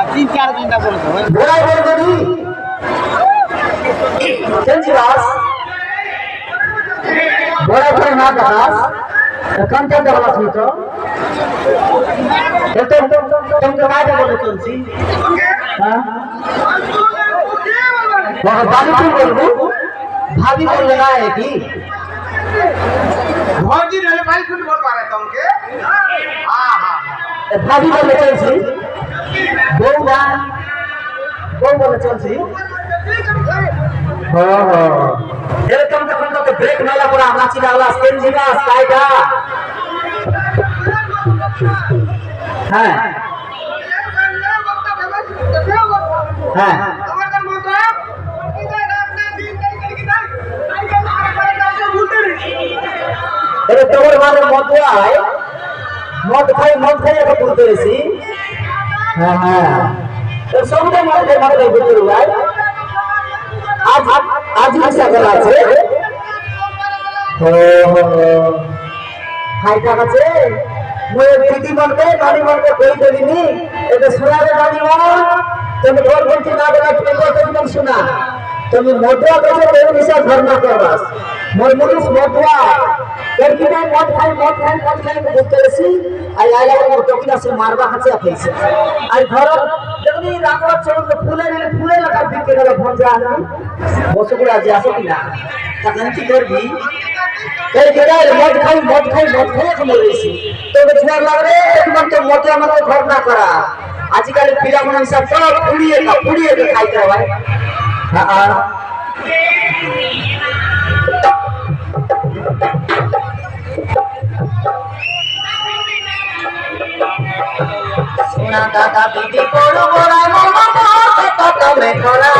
तीन-चार घंटा बड़ा बड़ा ना दास कंटेंट वाला थी तो तुम तो काय बोले तुलसी हां बहुत भाभी तुम बोल भाभी बोल लगा है कि भौजी रे भाई कुछ बोल पा रहे तुमके हां हां भाभी बोले तुलसी बोला बोले तुलसी हां हां এরকম যখন তো ব্রেক মেলা পুরো নাচি ডালা স্টেন জিবা স্কাইডা হ্যাঁ হ্যাঁ এর তোর মানে মদ আয় মদ খাই এর বলতে এসি হ্যাঁ হ্যাঁ তো সবটা মদ বলতে ভাই आज आज ऐसा करा আছে হাই টাকা আছে মই দিদি মনকে গাড়ি মনকে কই দেলিনি এটা শোনাবে গাড়ি মন তুমি ঘর বলতে না বলা তুমি শোনা তুমি মোটরা কাছে তেরে নিশা ধর্ম করবাস মই মুনিশ মোটরা এর কি নাই মদ খাই বুঝতে এসি আই আইলা মোর টকিনা সে মারবা হাতে আইছে আর ঘর দেখনি রাগত চলতে ফুলে লাগা দিকে গেল ভঞ্জা আনি বসুগুড়া যে আসো কিনা তখন কি করবি এই গেলে মদ খাই এখন রইছি তো বেচার লাগরে একবার তো মতে আমাকে ঘর না করা আজকাল পিলা মন সব সব পুড়িয়ে খাইতে হয় হ্যাঁ সোনা দাদা দিদি বড় বড় মামা কত মে করা